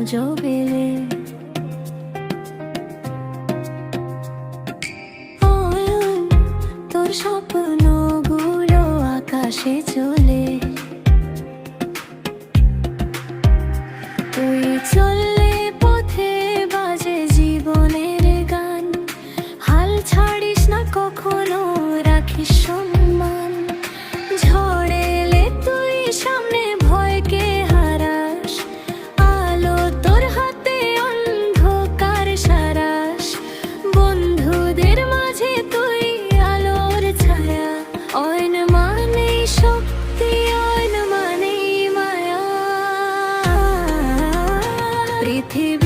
জবেলে তোর স্বপ্নগুলো আকাশে চলে তুই চললে পথে বাজে জীবনের গান হাল ছাড়িস না কখনো রাখিস সম্মান ঝড় এলে তুই সামনে ভয়কে হারাস আলো তোর হাতে অন্ধকার সারাস বন্ধুদের মাঝে তুই আলোর ছায়া অয়ন মানেই শক্তি অয়ন মানেই মায়া পৃথিবী